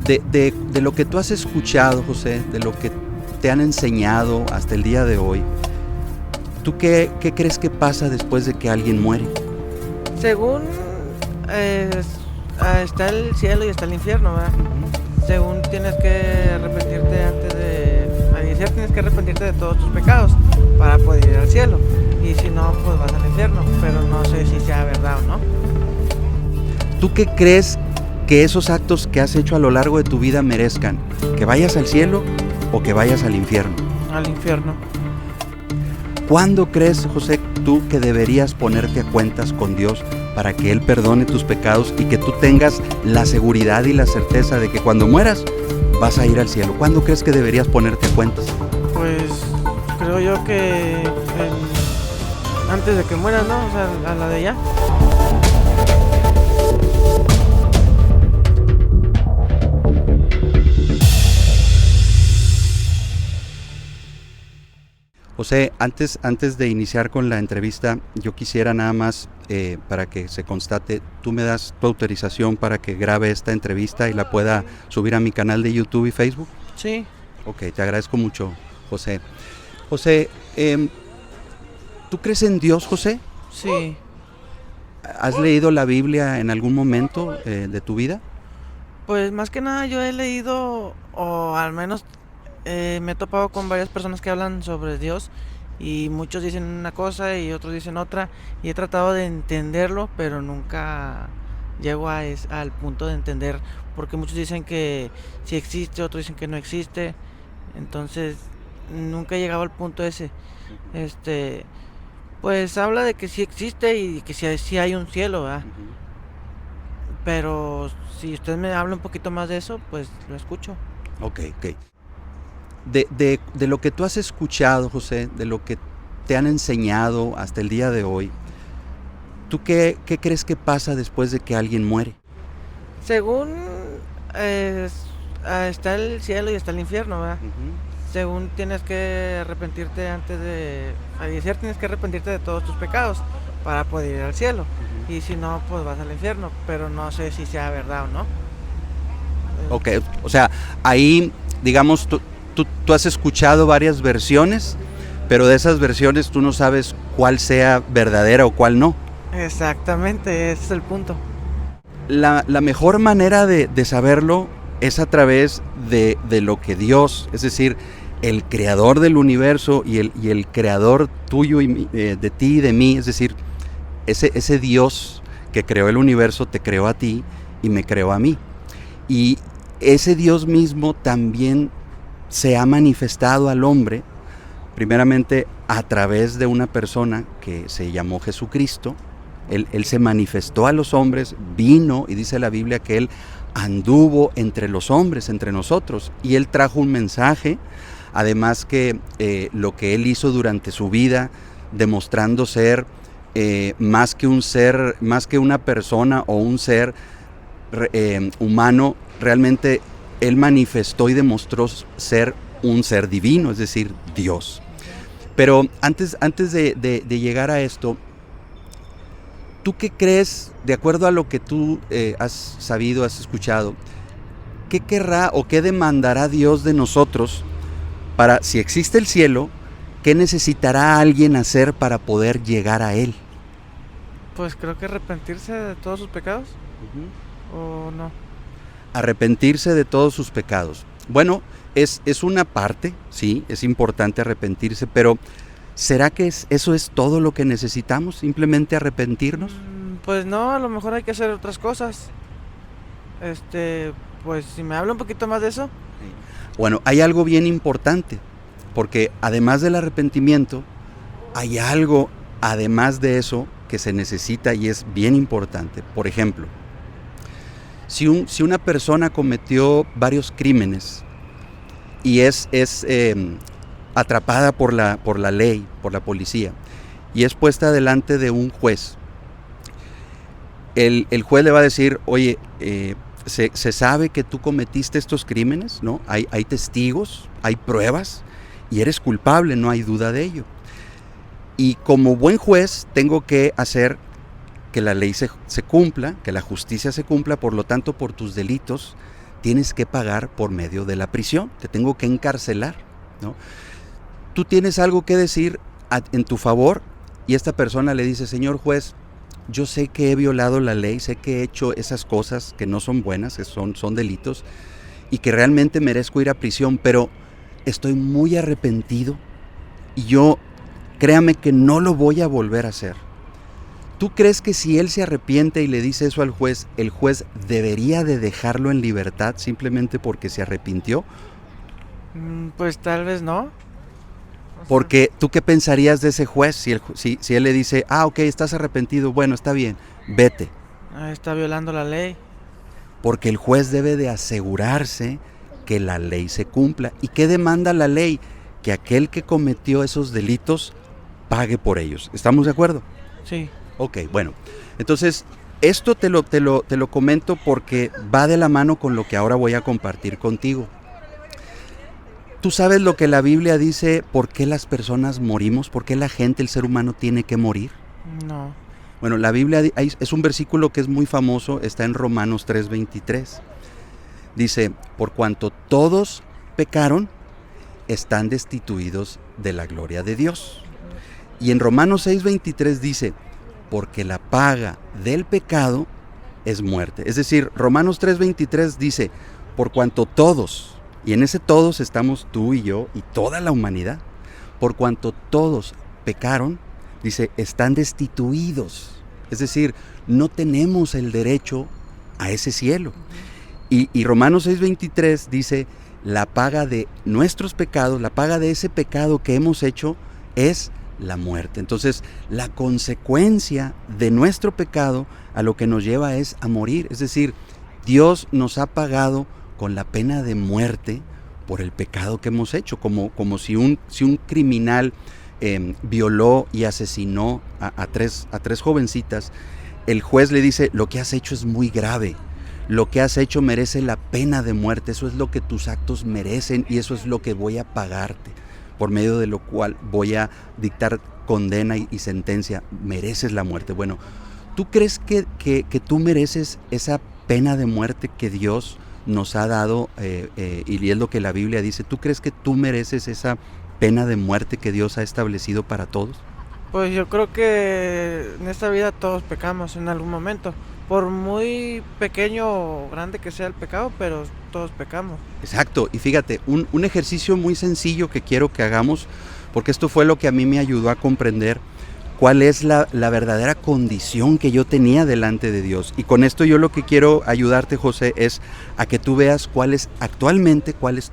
De lo que tú has escuchado, José, de lo que te han enseñado hasta el día de hoy, ¿tú qué crees que pasa después de que alguien muere? Según está el cielo y está el infierno, ¿verdad? Según tienes que arrepentirte antes de fallecer, tienes que arrepentirte de todos tus pecados para poder ir al cielo. Y si no, pues vas al infierno. Pero no sé si sea verdad o no. ¿Tú qué crees que esos actos que has hecho a lo largo de tu vida merezcan? ¿Que vayas al cielo o que vayas al infierno? Al infierno. ¿Cuándo crees, José, tú que deberías ponerte a cuentas con Dios para que Él perdone tus pecados y que tú tengas la seguridad y la certeza de que cuando mueras vas a ir al cielo? ¿Cuándo crees que deberías ponerte a cuentas? Pues creo yo que antes de que mueras, ¿no? O sea, a la de ya. José, antes de iniciar con la entrevista, yo quisiera nada más, para que se constate, tú me das tu autorización para que grabe esta entrevista y la pueda subir a mi canal de YouTube y Facebook. Sí. Ok, te agradezco mucho, José. José, ¿tú crees en Dios, José? Sí. ¿Has leído la Biblia en algún momento de tu vida? Pues más que nada yo he leído, o al menos me he topado con varias personas que hablan sobre Dios y muchos dicen una cosa y otros dicen otra y he tratado de entenderlo, pero nunca llego al punto de entender porque muchos dicen que sí existe, otros dicen que no existe, entonces nunca he llegado al punto ese. Este, pues habla de que sí existe y que sí hay un cielo, ¿verdad? Pero si usted me habla un poquito más de eso, pues lo escucho. Ok. De lo que tú has escuchado, José, de lo que te han enseñado hasta el día de hoy, ¿tú qué crees que pasa después de que alguien muere? Según está el cielo y está el infierno, ¿verdad? Según tienes que arrepentirte antes de fallecer, tienes que arrepentirte de todos tus pecados para poder ir al cielo. Y si no, pues vas al infierno. Pero no sé si sea verdad o no. Ok, o sea, ahí, digamos, tú has escuchado varias versiones, pero de esas versiones tú no sabes cuál sea verdadera o cuál no. Exactamente, ese es el punto. La mejor manera de saberlo es a través de lo que Dios, es decir, el creador del universo y el creador tuyo de ti y de mí, es decir, ese Dios que creó el universo te creó a ti y me creó a mí. Y ese Dios mismo también se ha manifestado al hombre, primeramente a través de una persona que se llamó Jesucristo. Él se manifestó a los hombres, vino, y dice la Biblia que Él anduvo entre los hombres, entre nosotros, y Él trajo un mensaje, además que lo que Él hizo durante su vida, demostrando ser más que un ser, más que una persona o un ser humano, realmente Él manifestó y demostró ser un ser divino, es decir, Dios. Pero antes de llegar a esto, ¿tú qué crees, de acuerdo a lo que tú has sabido, has escuchado, qué querrá o qué demandará Dios de nosotros para, si existe el cielo, qué necesitará alguien hacer para poder llegar a Él? Pues creo que arrepentirse de todos sus pecados. ¿O no? Arrepentirse de todos sus pecados. Bueno, es una parte, sí, es importante arrepentirse, pero ¿será que eso es todo lo que necesitamos? ¿Simplemente arrepentirnos? Pues no, a lo mejor hay que hacer otras cosas. Pues si me habla un poquito más de eso. Bueno, hay algo bien importante, porque además del arrepentimiento, hay algo, además de eso, que se necesita y es bien importante. Por ejemplo, si una persona cometió varios crímenes y es atrapada por la ley, por la policía, y es puesta delante de un juez, el juez le va a decir, oye, se sabe que tú cometiste estos crímenes, ¿no? Hay testigos, hay pruebas, y eres culpable, no hay duda de ello. Y como buen juez tengo que hacer que la ley se cumpla, que la justicia se cumpla, por lo tanto por tus delitos tienes que pagar por medio de la prisión, te tengo que encarcelar, ¿no? Tú tienes algo que decir en tu favor y esta persona le dice, señor juez, yo sé que he violado la ley, sé que he hecho esas cosas que no son buenas, que son delitos y que realmente merezco ir a prisión, pero estoy muy arrepentido y yo, créame que no lo voy a volver a hacer. ¿Tú crees que si él se arrepiente y le dice eso al juez, el juez debería de dejarlo en libertad simplemente porque se arrepintió? Pues tal vez no. Porque ¿tú qué pensarías de ese juez si él le dice, ok, estás arrepentido, bueno, está bien, vete? Está violando la ley. Porque el juez debe de asegurarse que la ley se cumpla. ¿Y qué demanda la ley? Que aquel que cometió esos delitos pague por ellos. ¿Estamos de acuerdo? Sí. Ok, bueno, entonces esto te lo comento porque va de la mano con lo que ahora voy a compartir contigo. ¿Tú sabes lo que la Biblia dice, por qué las personas morimos? ¿Por qué la gente, el ser humano, tiene que morir? No. Bueno, la Biblia es un versículo que es muy famoso, está en Romanos 3:23. Dice, por cuanto todos pecaron, están destituidos de la gloria de Dios. Y en Romanos 6:23 dice, porque la paga del pecado es muerte. Es decir, Romanos 3:23 dice, por cuanto todos, y en ese todos estamos tú y yo y toda la humanidad, por cuanto todos pecaron, dice, están destituidos. Es decir, no tenemos el derecho a ese cielo. Y Romanos 6:23 dice, la paga de nuestros pecados, la paga de ese pecado que hemos hecho es la muerte. Entonces, la consecuencia de nuestro pecado a lo que nos lleva es a morir. Es decir, Dios nos ha pagado con la pena de muerte por el pecado que hemos hecho, como si un criminal violó y asesinó a tres jovencitas, el juez le dice, lo que has hecho es muy grave, lo que has hecho merece la pena de muerte, eso es lo que tus actos merecen y eso es lo que voy a pagarte, por medio de lo cual voy a dictar condena y sentencia, mereces la muerte. Bueno, ¿tú crees que tú mereces esa pena de muerte que Dios nos ha dado, y es lo que la Biblia dice? ¿Tú crees que tú mereces esa pena de muerte que Dios ha establecido para todos? Pues yo creo que en esta vida todos pecamos en algún momento, por muy pequeño o grande que sea el pecado, pero todos pecamos. Exacto, y fíjate, un ejercicio muy sencillo que quiero que hagamos, porque esto fue lo que a mí me ayudó a comprender cuál es la verdadera condición que yo tenía delante de Dios. Y con esto yo lo que quiero ayudarte, José, es a que tú veas cuál es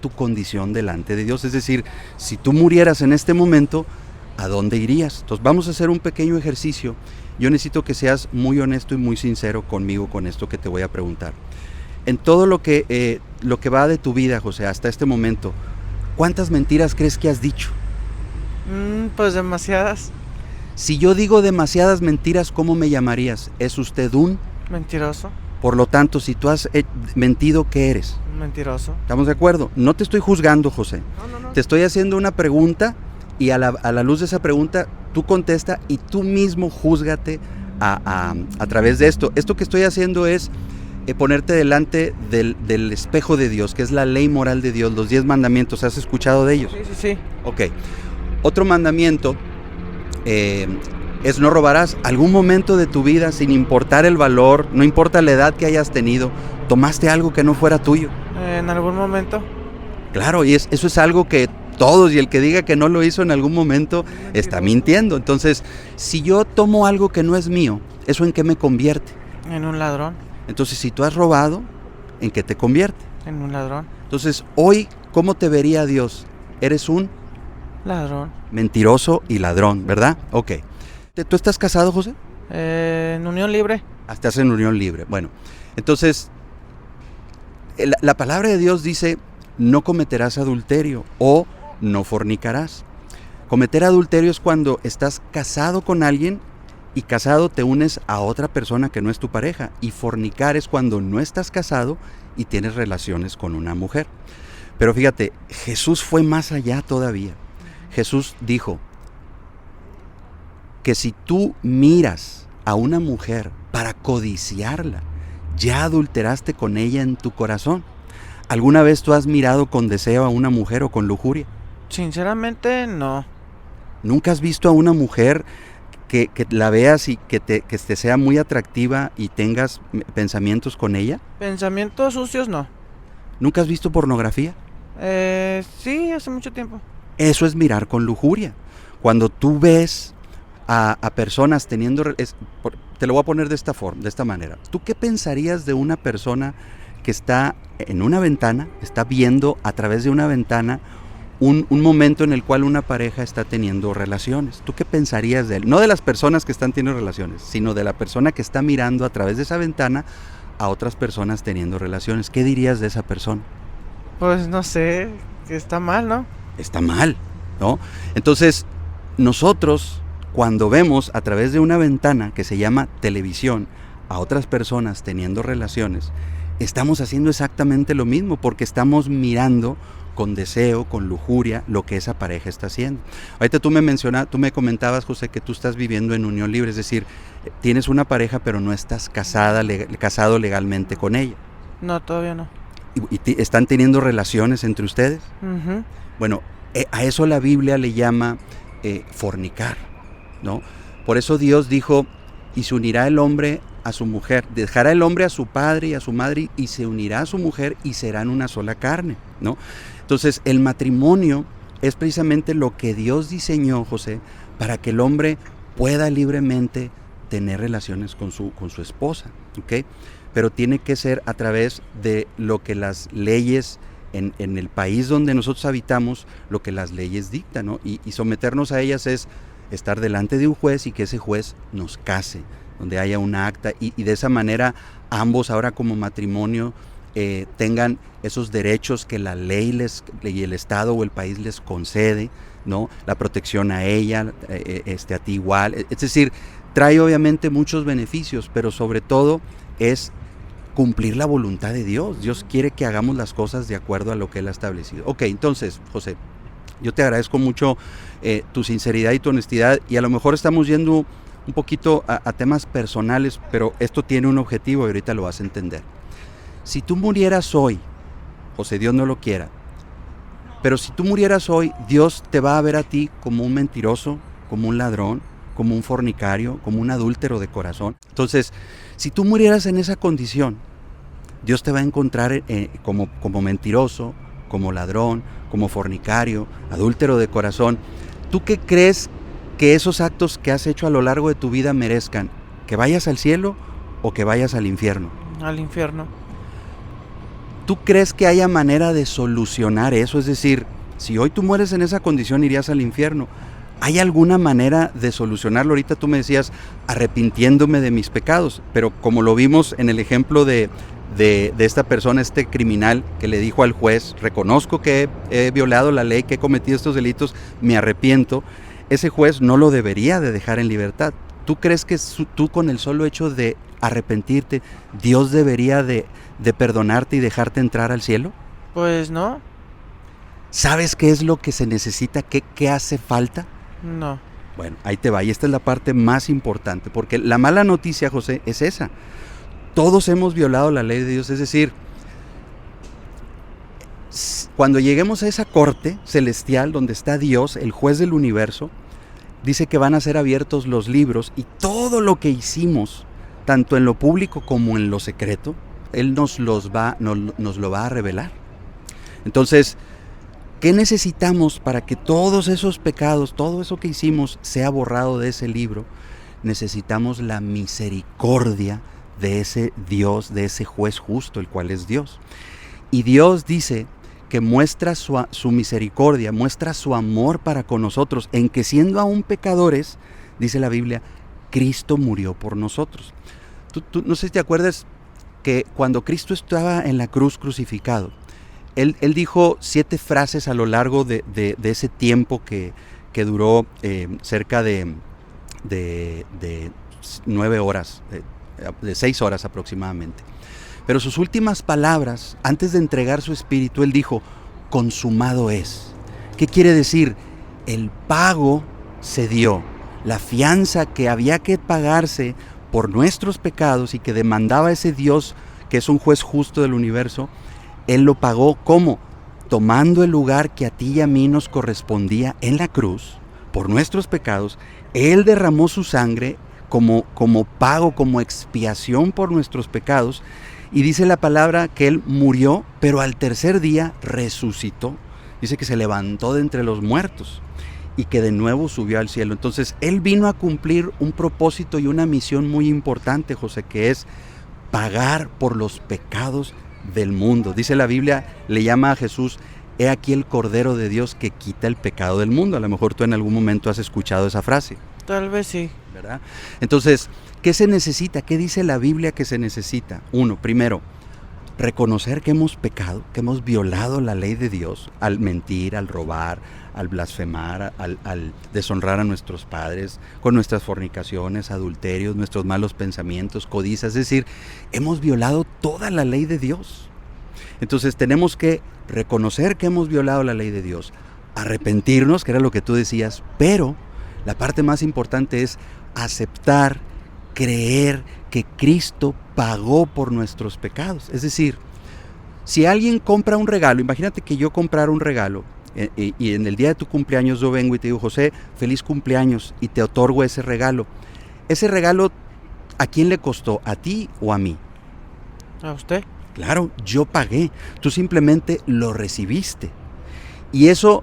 tu condición delante de Dios. Es decir, si tú murieras en este momento, ¿a dónde irías? Entonces vamos a hacer un pequeño ejercicio. Yo necesito que seas muy honesto y muy sincero conmigo con esto que te voy a preguntar. En todo lo que va de tu vida, José, hasta este momento, ¿cuántas mentiras crees que has dicho? Pues demasiadas. Si yo digo demasiadas mentiras, ¿cómo me llamarías? ¿Es usted un mentiroso? Por lo tanto, si tú has mentido, ¿qué eres? Mentiroso. ¿Estamos de acuerdo? No te estoy juzgando, José. No. Te estoy haciendo una pregunta y a la luz de esa pregunta, tú contesta y tú mismo júzgate a través de esto. Esto que estoy haciendo es ponerte delante del espejo de Dios, que es la ley moral de Dios, los 10 mandamientos. ¿Has escuchado de ellos? Sí. Ok. Otro mandamiento es no robarás. ¿Algún momento de tu vida, sin importar el valor, no importa la edad que hayas tenido, tomaste algo que no fuera tuyo? En algún momento. Claro, y eso es algo que todos, y el que diga que no lo hizo en algún momento está mintiendo. Entonces, si yo tomo algo que no es mío, ¿eso en qué me convierte? En un ladrón. Entonces, si tú has robado, ¿en qué te convierte? En un ladrón. Entonces, hoy, ¿cómo te vería Dios? Eres un ladrón. Mentiroso y ladrón, ¿verdad? Ok. ¿Tú estás casado, José? En unión libre. Estás en unión libre. Bueno, entonces, la palabra de Dios dice, no cometerás adulterio o no fornicarás. Cometer adulterio es cuando estás casado con alguien y casado te unes a otra persona que no es tu pareja. Y fornicar es cuando no estás casado y tienes relaciones con una mujer. Pero fíjate, Jesús fue más allá todavía. Jesús dijo que si tú miras a una mujer para codiciarla, ya adulteraste con ella en tu corazón. ¿Alguna vez tú has mirado con deseo a una mujer o con lujuria? Sinceramente, no. ¿Nunca has visto a una mujer que la veas y que te sea muy atractiva y tengas pensamientos con ella? Pensamientos sucios, no. ¿Nunca has visto pornografía? Sí, hace mucho tiempo. Eso es mirar con lujuria. Cuando tú ves a personas teniendo... te lo voy a poner de esta forma, de esta manera. ¿Tú qué pensarías de una persona que está en una ventana, está viendo a través de una ventana un momento en el cual una pareja está teniendo relaciones? ¿Tú qué pensarías de él? No de las personas que están teniendo relaciones, sino de la persona que está mirando a través de esa ventana a otras personas teniendo relaciones. ¿Qué dirías de esa persona? Pues no sé, que está mal, ¿no? Está mal, ¿no? Entonces, nosotros cuando vemos a través de una ventana que se llama televisión a otras personas teniendo relaciones, estamos haciendo exactamente lo mismo, porque estamos mirando con deseo, con lujuria, lo que esa pareja está haciendo. Ahorita tú me comentabas, José, que tú estás viviendo en unión libre, es decir, tienes una pareja pero no estás casado legalmente con ella. No, todavía no. ¿Y están teniendo relaciones entre ustedes? Uh-huh. Bueno, a eso la Biblia le llama fornicar, ¿no? Por eso Dios dijo, y se unirá el hombre a su mujer, dejará el hombre a su padre y a su madre y se unirá a su mujer y serán una sola carne, ¿no? Entonces el matrimonio es precisamente lo que Dios diseñó, José, para que el hombre pueda libremente tener relaciones con su esposa, ¿ok? Pero tiene que ser a través de lo que las leyes en el país donde nosotros habitamos, lo que las leyes dictan, ¿no? Y someternos a ellas es estar delante de un juez y que ese juez nos case, donde haya una acta y de esa manera ambos ahora como matrimonio tengan esos derechos que la ley y el Estado o el país les concede, ¿no? La protección a ella, a ti igual, es decir, trae obviamente muchos beneficios, pero sobre todo es cumplir la voluntad de Dios. Dios quiere que hagamos las cosas de acuerdo a lo que Él ha establecido. Ok, entonces, José, yo te agradezco mucho tu sinceridad y tu honestidad, y a lo mejor estamos yendo un poquito a temas personales, pero esto tiene un objetivo y ahorita lo vas a entender. Si tú murieras hoy, José, Dios no lo quiera, pero si tú murieras hoy, Dios te va a ver a ti como un mentiroso, como un ladrón, como un fornicario, como un adúltero de corazón. Entonces, si tú murieras en esa condición, Dios te va a encontrar como mentiroso, como ladrón, como fornicario, adúltero de corazón. ¿Tú qué crees que esos actos que has hecho a lo largo de tu vida merezcan? ¿Que vayas al cielo o que vayas al infierno? Al infierno. ¿Tú crees que haya manera de solucionar eso? Es decir, si hoy tú mueres en esa condición, irías al infierno. ¿Hay alguna manera de solucionarlo? Ahorita tú me decías, arrepintiéndome de mis pecados, pero como lo vimos en el ejemplo de esta persona, este criminal que le dijo al juez, reconozco que he violado la ley, que he cometido estos delitos, me arrepiento, ese juez no lo debería de dejar en libertad. ¿Tú crees que tú con el solo hecho de arrepentirte, Dios debería de perdonarte y dejarte entrar al cielo? Pues no. ¿Sabes qué es lo que se necesita? ¿Qué hace falta? No. Bueno, ahí te va, y esta es la parte más importante, porque la mala noticia, José, es esa. Todos hemos violado la ley de Dios, es decir, cuando lleguemos a esa corte celestial donde está Dios, el juez del universo, dice que van a ser abiertos los libros y todo lo que hicimos, tanto en lo público como en lo secreto, Él nos lo va a revelar. Entonces, ¿qué necesitamos para que todos esos pecados, todo eso que hicimos, sea borrado de ese libro? Necesitamos la misericordia de ese Dios, de ese juez justo, el cual es Dios. Y Dios dice que muestra su misericordia, muestra su amor para con nosotros, en que siendo aún pecadores, dice la Biblia, Cristo murió por nosotros. Tú no sé si te acuerdas que cuando Cristo estaba en la cruz crucificado, Él dijo 7 frases a lo largo de ese tiempo que duró cerca de 9 horas, de 6 horas aproximadamente. Pero sus últimas palabras, antes de entregar su espíritu, Él dijo, consumado es. ¿Qué quiere decir? El pago se dio. La fianza que había que pagarse por nuestros pecados y que demandaba ese Dios, que es un juez justo del universo, Él lo pagó, ¿cómo? Tomando el lugar que a ti y a mí nos correspondía en la cruz, por nuestros pecados. Él derramó su sangre como pago, como expiación por nuestros pecados. Y dice la palabra que Él murió, pero al tercer día resucitó. Dice que se levantó de entre los muertos y que de nuevo subió al cielo. Entonces Él vino a cumplir un propósito y una misión muy importante, José, que es pagar por los pecados del mundo. Dice la Biblia, le llama a Jesús: he aquí el Cordero de Dios que quita el pecado del mundo. A lo mejor tú en algún momento has escuchado esa frase. Tal vez sí. ¿Verdad? Entonces, ¿qué se necesita? ¿Qué dice la Biblia que se necesita? Primero, reconocer que hemos pecado, que hemos violado la ley de Dios al mentir, al robar, al blasfemar, al deshonrar a nuestros padres, con nuestras fornicaciones, adulterios, nuestros malos pensamientos, codicias. Es decir, hemos violado toda la ley de Dios. Entonces tenemos que reconocer que hemos violado la ley de Dios, arrepentirnos, que era lo que tú decías, pero la parte más importante es aceptar, creer que Cristo pagó por nuestros pecados. Es decir, si alguien compra un regalo, imagínate que yo comprara un regalo y en el día de tu cumpleaños yo vengo y te digo: José, feliz cumpleaños, y te otorgo ese regalo. Ese regalo, ¿a quién le costó? ¿A ti o a mí? ¿A usted? Claro, yo pagué, tú simplemente lo recibiste. Y eso,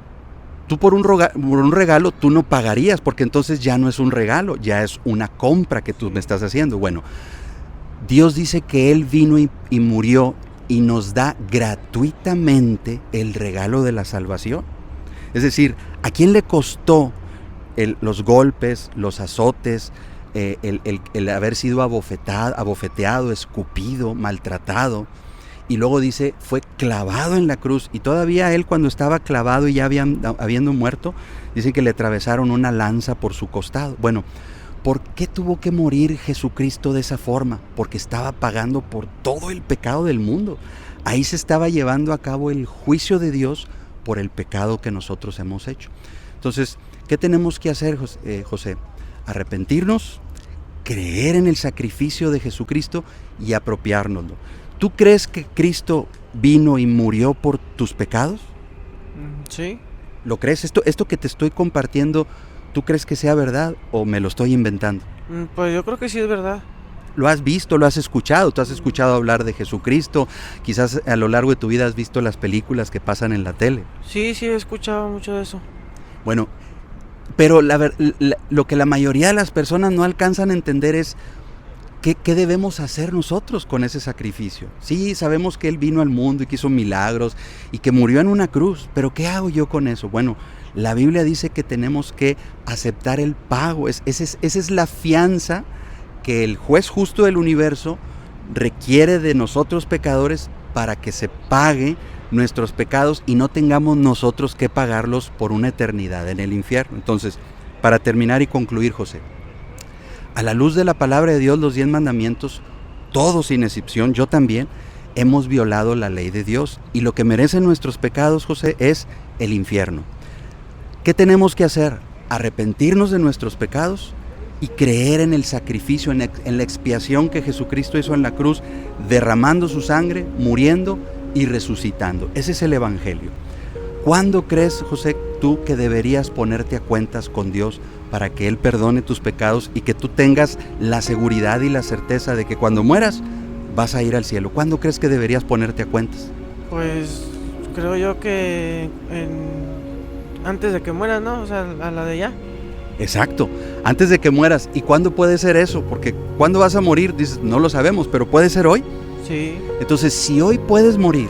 tú por un regalo, tú no pagarías, porque entonces ya no es un regalo, ya es una compra que tú me estás haciendo. Bueno, Dios dice que Él vino y murió y nos da gratuitamente el regalo de la salvación. Es decir, ¿a quién le costó los golpes, los azotes, el haber sido abofeteado, escupido, maltratado? Y luego dice, fue clavado en la cruz. Y todavía Él, cuando estaba clavado y ya habiendo muerto, dice que le atravesaron una lanza por su costado. Bueno, ¿por qué tuvo que morir Jesucristo de esa forma? Porque estaba pagando por todo el pecado del mundo. Ahí se estaba llevando a cabo el juicio de Dios por el pecado que nosotros hemos hecho. Entonces, ¿qué tenemos que hacer, José? Arrepentirnos, creer en el sacrificio de Jesucristo y apropiárnoslo. ¿Tú crees que Cristo vino y murió por tus pecados? Sí. ¿Lo crees? Esto que te estoy compartiendo, ¿tú crees que sea verdad o me lo estoy inventando? Pues yo creo que sí es verdad. ¿Lo has visto? ¿Lo has escuchado? ¿Tú has escuchado hablar de Jesucristo? Quizás a lo largo de tu vida has visto las películas que pasan en la tele. Sí, he escuchado mucho de eso. Bueno, pero lo que la mayoría de las personas no alcanzan a entender es ¿qué debemos hacer nosotros con ese sacrificio? Sí, sabemos que Él vino al mundo y que hizo milagros y que murió en una cruz, pero ¿qué hago yo con eso? Bueno, la Biblia dice que tenemos que aceptar el pago. Esa es la fianza que el juez justo del universo requiere de nosotros pecadores para que se pague nuestros pecados y no tengamos nosotros que pagarlos por una eternidad en el infierno. Entonces, para terminar y concluir, José, a la luz de la palabra de Dios, los 10 mandamientos, todos sin excepción, yo también, hemos violado la ley de Dios y lo que merecen nuestros pecados, José, es el infierno. ¿Qué tenemos que hacer? Arrepentirnos de nuestros pecados y creer en el sacrificio, en la expiación que Jesucristo hizo en la cruz, derramando su sangre, muriendo y resucitando. Ese es el Evangelio. ¿Cuándo crees, José, tú que deberías ponerte a cuentas con Dios para que Él perdone tus pecados y que tú tengas la seguridad y la certeza de que cuando mueras vas a ir al cielo? ¿Cuándo crees que deberías ponerte a cuentas? Pues creo yo que antes de que mueras, ¿no? O sea, a la de ya. Exacto, antes de que mueras. ¿Y cuándo puede ser eso? Porque ¿cuándo vas a morir? Dices, no lo sabemos, pero ¿puede ser hoy? Sí. Entonces, si hoy puedes morir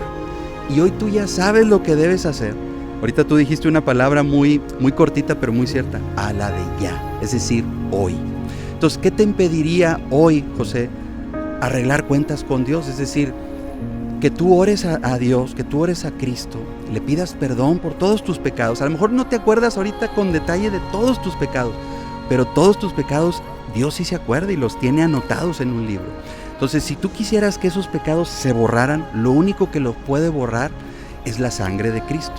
y hoy tú ya sabes lo que debes hacer, ahorita tú dijiste una palabra muy cortita pero muy cierta, a la de ya, es decir, hoy. Entonces, ¿qué te impediría hoy, José, arreglar cuentas con Dios? Es decir, que tú ores a Dios, que tú ores a Cristo, le pidas perdón por todos tus pecados. A lo mejor no te acuerdas ahorita con detalle de todos tus pecados, pero todos tus pecados Dios sí se acuerda y los tiene anotados en un libro. Entonces, si tú quisieras que esos pecados se borraran, lo único que los puede borrar es la sangre de Cristo.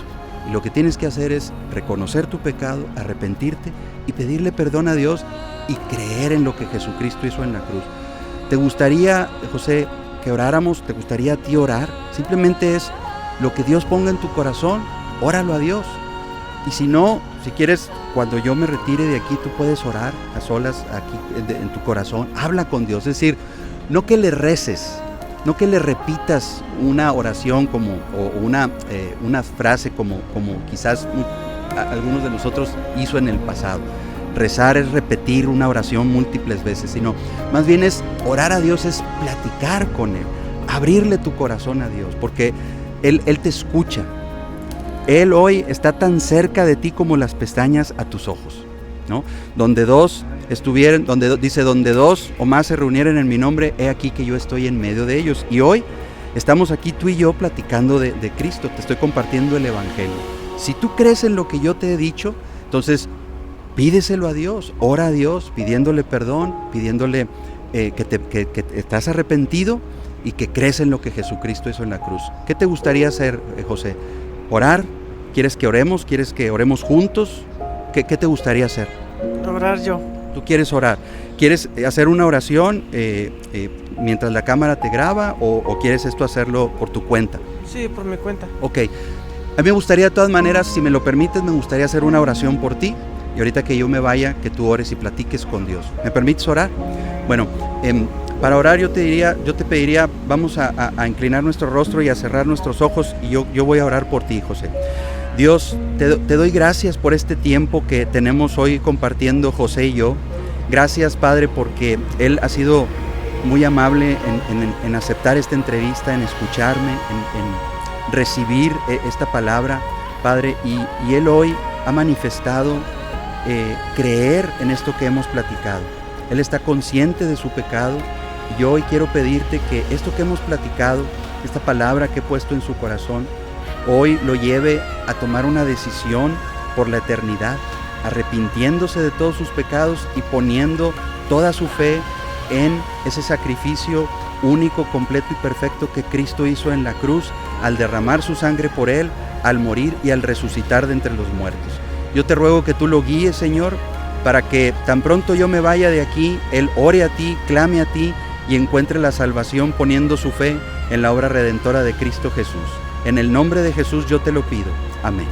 Y lo que tienes que hacer es reconocer tu pecado, arrepentirte y pedirle perdón a Dios y creer en lo que Jesucristo hizo en la cruz. ¿Te gustaría, José, que oráramos? ¿Te gustaría a ti orar? Simplemente es lo que Dios ponga en tu corazón, óralo a Dios. Y si no, si quieres, cuando yo me retire de aquí, tú puedes orar a solas aquí en tu corazón. Habla con Dios, es decir, no que le reces, no que le repitas una oración o una frase como quizás algunos de nosotros hizo en el pasado. Rezar es repetir una oración múltiples veces, sino más bien es orar a Dios, es platicar con Él, abrirle tu corazón a Dios, porque Él te escucha. Él hoy está tan cerca de ti como las pestañas a tus ojos, ¿no? Donde dos o más se reunieren en mi nombre, he aquí que yo estoy en medio de ellos. Y hoy estamos aquí tú y yo platicando de Cristo, te estoy compartiendo el Evangelio. Si tú crees en lo que yo te he dicho, entonces pídeselo a Dios, ora a Dios, pidiéndole perdón, pidiéndole que estás arrepentido y que crees en lo que Jesucristo hizo en la cruz. ¿Qué te gustaría hacer, José? ¿Orar? ¿Quieres que oremos? ¿Quieres que oremos juntos? ¿Qué te gustaría hacer? Orar yo. ¿Tú quieres orar? ¿Quieres hacer una oración mientras la cámara te graba o quieres esto hacerlo por tu cuenta? Sí, por mi cuenta. Ok. A mí me gustaría de todas maneras, si me lo permites, me gustaría hacer una oración por ti. Y ahorita que yo me vaya, que tú ores y platiques con Dios. ¿Me permites orar? Bueno, para orar yo te pediría, vamos a inclinar nuestro rostro y a cerrar nuestros ojos y yo voy a orar por ti, José. Dios, te doy gracias por este tiempo que tenemos hoy compartiendo José y yo. Gracias, Padre, porque Él ha sido muy amable en aceptar esta entrevista, en escucharme, en recibir esta palabra, Padre, y Él hoy ha manifestado creer en esto que hemos platicado. Él está consciente de su pecado y yo hoy quiero pedirte que esto que hemos platicado, esta palabra que he puesto en su corazón, hoy lo lleve a tomar una decisión por la eternidad, arrepintiéndose de todos sus pecados y poniendo toda su fe en ese sacrificio único, completo y perfecto que Cristo hizo en la cruz al derramar su sangre por él, al morir y al resucitar de entre los muertos. Yo te ruego que tú lo guíes, Señor, para que tan pronto yo me vaya de aquí, Él ore a ti, clame a ti y encuentre la salvación poniendo su fe en la obra redentora de Cristo Jesús. En el nombre de Jesús yo te lo pido. Amén.